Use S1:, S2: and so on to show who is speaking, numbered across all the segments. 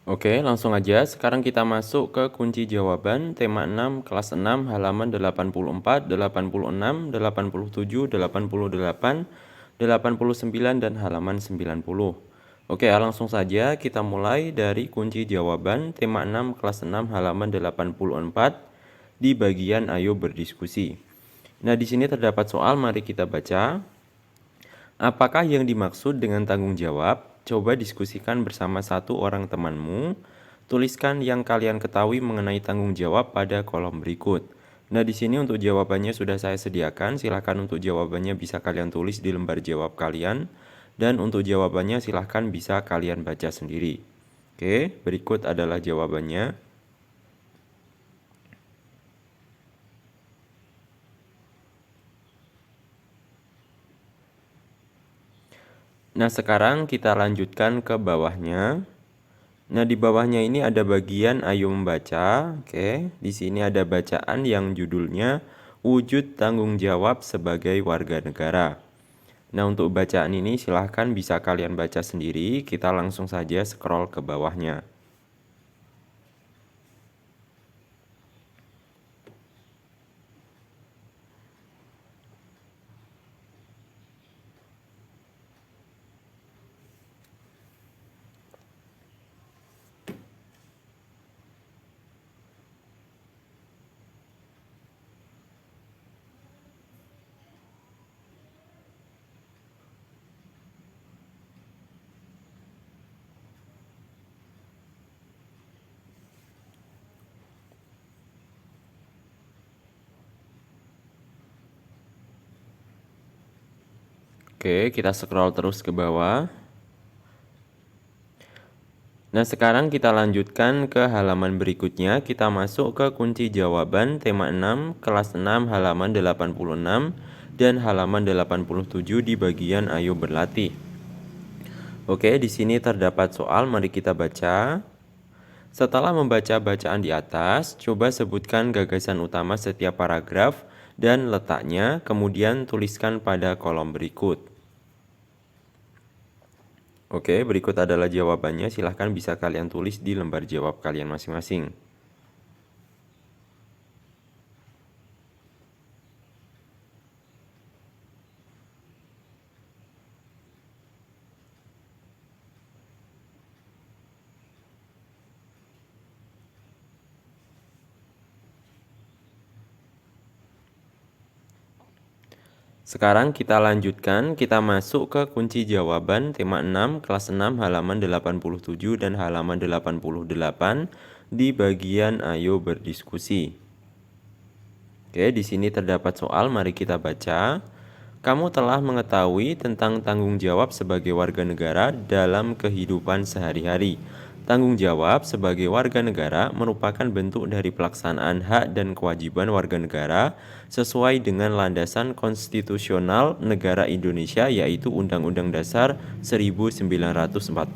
S1: Oke, langsung aja. Sekarang kita masuk ke kunci jawaban tema 6 kelas 6 halaman 84, 86, 87, 88, 89 dan halaman 90. Oke, langsung saja kita mulai dari kunci jawaban tema 6 kelas 6 halaman 84 di bagian ayo berdiskusi. Nah, di sini terdapat soal, mari kita baca. Apakah yang dimaksud dengan tanggung jawab? Coba diskusikan bersama satu orang temanmu. Tuliskan yang kalian ketahui mengenai tanggung jawab pada kolom berikut. Nah, di sini untuk jawabannya sudah saya sediakan. Silakan untuk jawabannya bisa kalian tulis di lembar jawab kalian. Dan untuk jawabannya silakan bisa kalian baca sendiri. Oke, berikut adalah jawabannya. Nah, sekarang kita lanjutkan ke bawahnya. Nah, di bawahnya ini ada bagian ayo membaca. Oke, di sini ada bacaan yang judulnya Wujud Tanggung Jawab sebagai Warga Negara. Nah, untuk bacaan ini silahkan bisa kalian baca sendiri. Kita langsung saja scroll ke bawahnya. Oke, kita scroll terus ke bawah. Nah, sekarang kita lanjutkan ke halaman berikutnya. Kita masuk ke kunci jawaban tema 6, kelas 6, halaman 86 dan halaman 87 di bagian ayo berlatih. Oke, di sini terdapat soal, mari kita baca. Setelah membaca bacaan di atas, coba sebutkan gagasan utama setiap paragraf dan letaknya, kemudian tuliskan pada kolom berikut. Oke, berikut adalah jawabannya. Silahkan bisa kalian tulis di lembar jawab kalian masing-masing. Sekarang kita lanjutkan, kita masuk ke kunci jawaban tema 6 kelas 6 halaman 87 dan halaman 88 di bagian ayo berdiskusi. Oke, di sini terdapat soal, mari kita baca. Kamu telah mengetahui tentang tanggung jawab sebagai warga negara dalam kehidupan sehari-hari. Tanggung jawab sebagai warga negara merupakan bentuk dari pelaksanaan hak dan kewajiban warga negara sesuai dengan landasan konstitusional negara Indonesia, yaitu Undang-Undang Dasar 1945.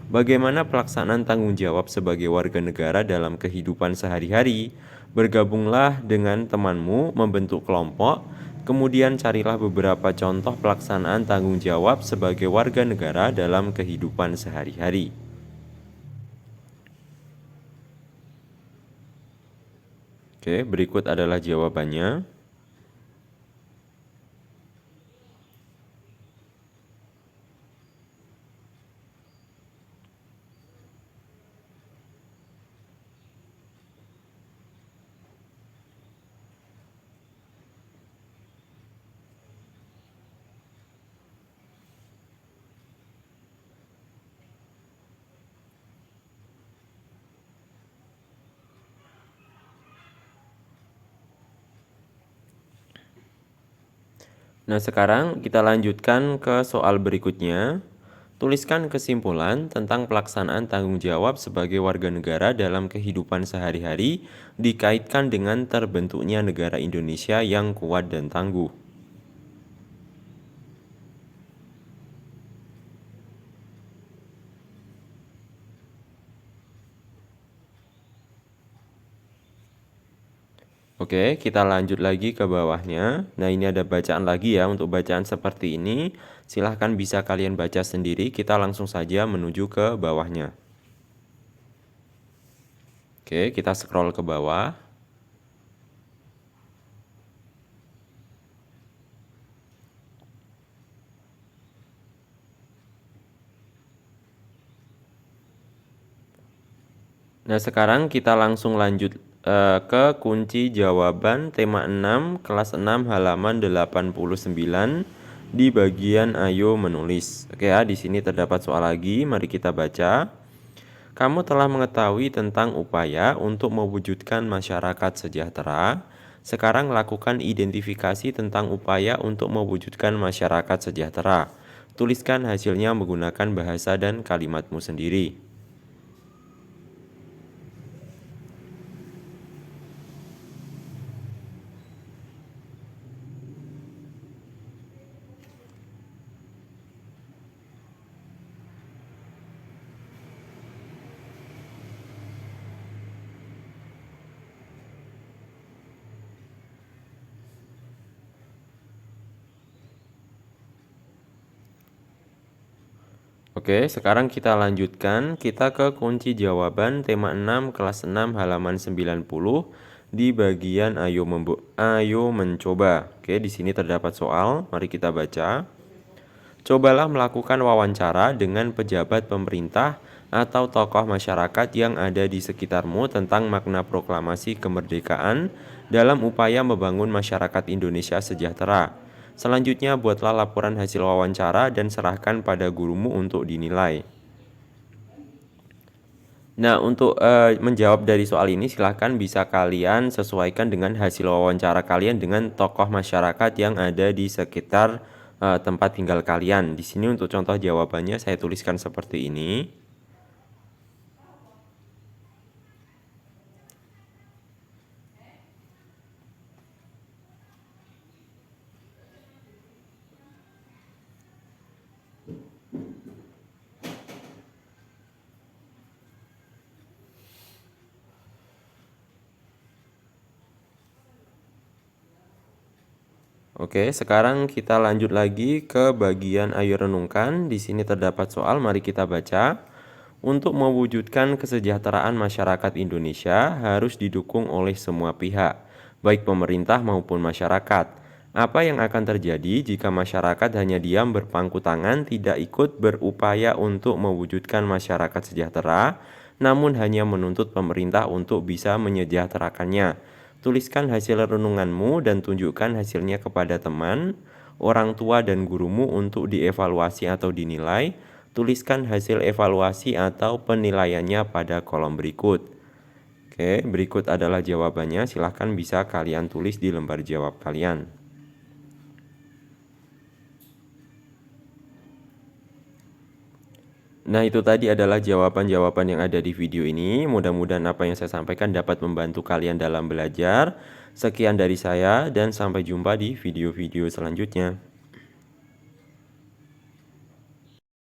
S1: Bagaimana pelaksanaan tanggung jawab sebagai warga negara dalam kehidupan sehari-hari? Bergabunglah dengan temanmu membentuk kelompok, kemudian carilah beberapa contoh pelaksanaan tanggung jawab sebagai warga negara dalam kehidupan sehari-hari. Oke, berikut adalah jawabannya. Nah, sekarang kita lanjutkan ke soal berikutnya. Tuliskan kesimpulan tentang pelaksanaan tanggung jawab sebagai warga negara dalam kehidupan sehari-hari dikaitkan dengan terbentuknya negara Indonesia yang kuat dan tangguh. Oke, kita lanjut lagi ke bawahnya. Nah, ini ada bacaan lagi ya. Untuk bacaan seperti ini, silahkan bisa kalian baca sendiri. Kita langsung saja menuju ke bawahnya. Oke, kita scroll ke bawah. Nah, sekarang kita langsung lanjut ke kunci jawaban tema 6 kelas 6 halaman 89 di bagian ayo menulis. Oke ya, di sini terdapat soal lagi, mari kita baca. Kamu telah mengetahui tentang upaya untuk mewujudkan masyarakat sejahtera. Sekarang lakukan identifikasi tentang upaya untuk mewujudkan masyarakat sejahtera. Tuliskan hasilnya menggunakan bahasa dan kalimatmu sendiri. Oke, sekarang kita lanjutkan. Kita ke kunci jawaban tema 6 kelas 6 halaman 90 di bagian ayo mencoba. Oke, di sini terdapat soal. Mari kita baca. Cobalah melakukan wawancara dengan pejabat pemerintah atau tokoh masyarakat yang ada di sekitarmu tentang makna proklamasi kemerdekaan dalam upaya membangun masyarakat Indonesia sejahtera. Selanjutnya, buatlah laporan hasil wawancara dan serahkan pada gurumu untuk dinilai. Nah, untuk menjawab dari soal ini, silahkan bisa kalian sesuaikan dengan hasil wawancara kalian dengan tokoh masyarakat yang ada di sekitar tempat tinggal kalian. Di sini untuk contoh jawabannya saya tuliskan seperti ini. Oke, sekarang kita lanjut lagi ke bagian ayo renungkan. Di sini terdapat soal, mari kita baca. Untuk mewujudkan kesejahteraan masyarakat Indonesia harus didukung oleh semua pihak, baik pemerintah maupun masyarakat. Apa yang akan terjadi jika masyarakat hanya diam berpangku tangan, tidak ikut berupaya untuk mewujudkan masyarakat sejahtera, namun hanya menuntut pemerintah untuk bisa menyejahterakannya? Tuliskan hasil renunganmu dan tunjukkan hasilnya kepada teman, orang tua, dan gurumu untuk dievaluasi atau dinilai. Tuliskan hasil evaluasi atau penilaiannya pada kolom berikut. Oke, berikut adalah jawabannya. Silahkan bisa kalian tulis di lembar jawab kalian. Nah, itu tadi adalah jawaban-jawaban yang ada di video ini. Mudah-mudahan apa yang saya sampaikan dapat membantu kalian dalam belajar. Sekian dari saya dan sampai jumpa di video-video selanjutnya.